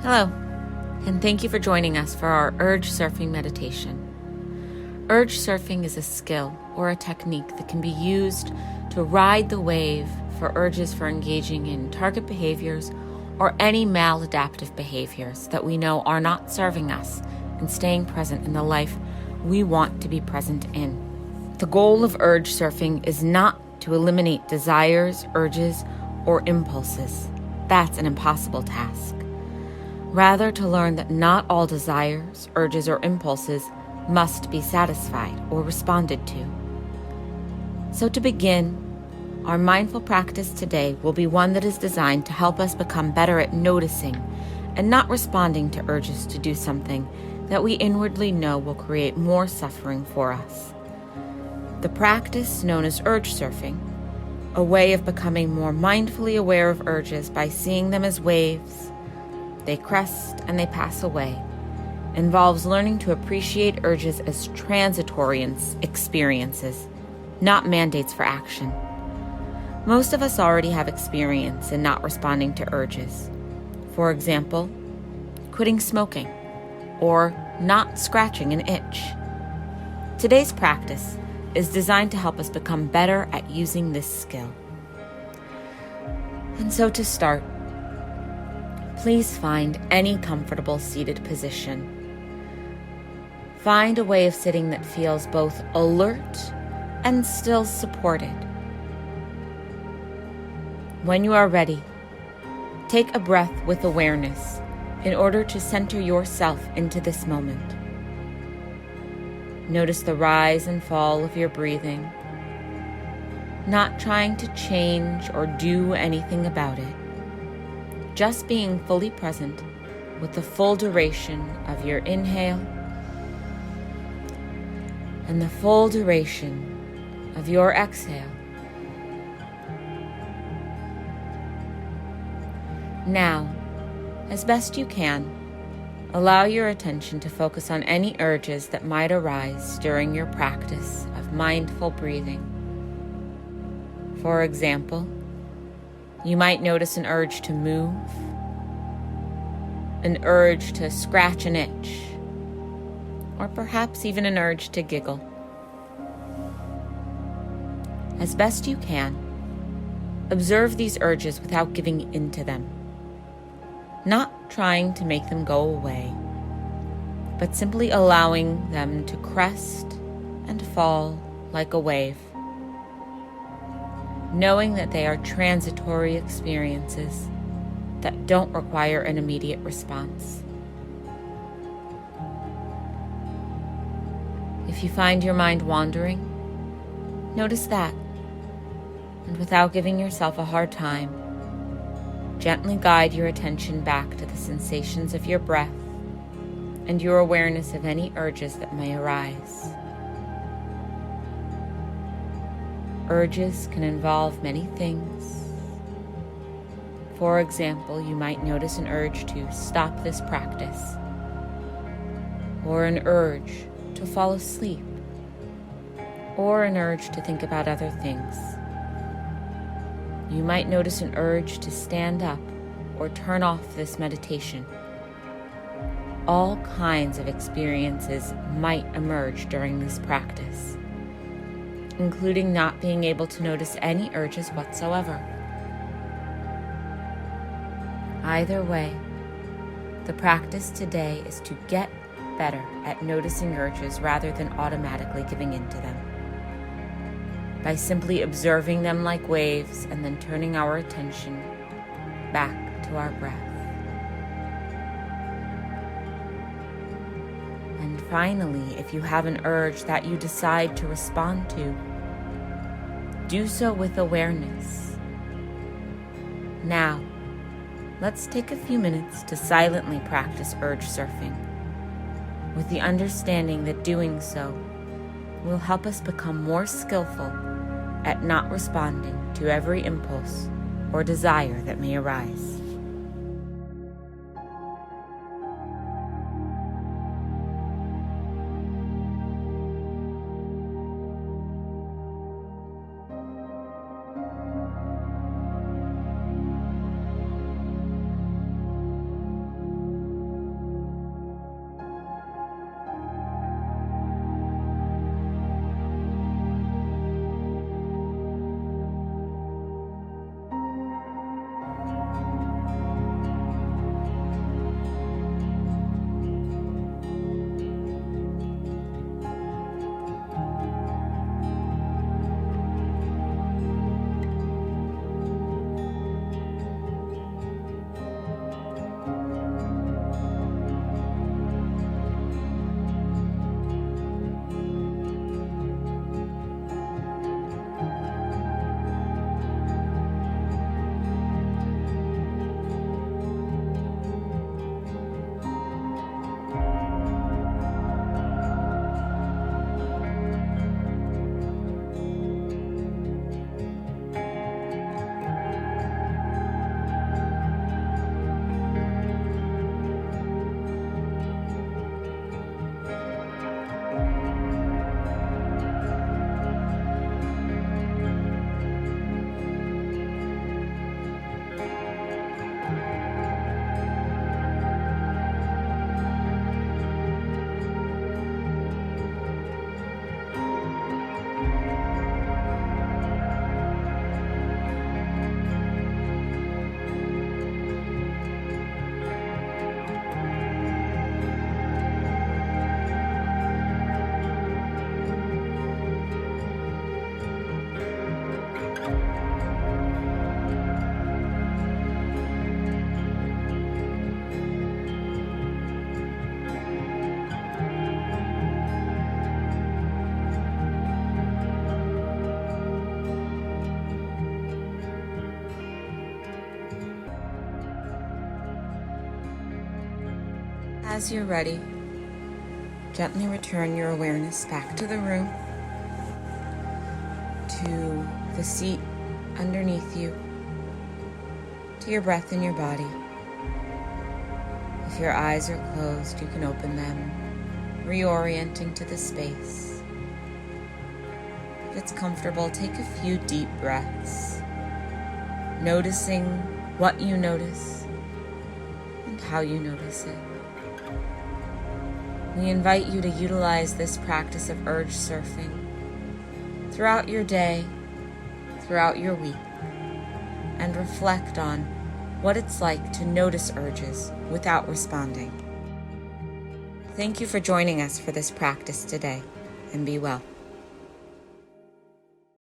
Hello, and thank you for joining us for our urge surfing meditation. Urge surfing is a skill or a technique that can be used to ride the wave for urges for engaging in target behaviors or any maladaptive behaviors that we know are not serving us and staying present in the life we want to be present in. The goal of urge surfing is not to eliminate desires, urges, or impulses. That's an impossible task. Rather, to learn that not all desires, urges, or impulses must be satisfied or responded to. So to begin, our mindful practice today will be one that is designed to help us become better at noticing and not responding to urges to do something that we inwardly know will create more suffering for us. The practice, known as urge surfing, a way of becoming more mindfully aware of urges by seeing them as waves, they crest and they pass away, involves learning to appreciate urges as transitory experiences, not mandates for action. Most of us already have experience in not responding to urges. For example, quitting smoking or not scratching an itch. Today's practice is designed to help us become better at using this skill. And so to start, please find any comfortable seated position. Find a way of sitting that feels both alert and still supported. When you are ready, take a breath with awareness in order to center yourself into this moment. Notice the rise and fall of your breathing, not trying to change or do anything about it. Just being fully present with the full duration of your inhale and the full duration of your exhale. Now, as best you can, allow your attention to focus on any urges that might arise during your practice of mindful breathing. For example, you might notice an urge to move, an urge to scratch an itch, or perhaps even an urge to giggle. As best you can, observe these urges without giving in to them, not trying to make them go away, but simply allowing them to crest and fall like a wave, knowing that they are transitory experiences that don't require an immediate response. If you find your mind wandering, notice that, and without giving yourself a hard time, gently guide your attention back to the sensations of your breath and your awareness of any urges that may arise. Urges can involve many things. For example, you might notice an urge to stop this practice, or an urge to fall asleep, or an urge to think about other things. You might notice an urge to stand up or turn off this meditation. All kinds of experiences might emerge during this practice, including not being able to notice any urges whatsoever. Either way, the practice today is to get better at noticing urges rather than automatically giving in to them, by simply observing them like waves and then turning our attention back to our breath. And finally, if you have an urge that you decide to respond to, do so with awareness. Now, let's take a few minutes to silently practice urge surfing, with the understanding that doing so will help us become more skillful at not responding to every impulse or desire that may arise. As you're ready, gently return your awareness back to the room, to the seat underneath you, to your breath in your body. If your eyes are closed, you can open them, reorienting to the space. If it's comfortable, take a few deep breaths, noticing what you notice and how you notice it. We invite you to utilize this practice of urge surfing throughout your day, throughout your week, and reflect on what it's like to notice urges without responding. Thank you for joining us for this practice today, and be well.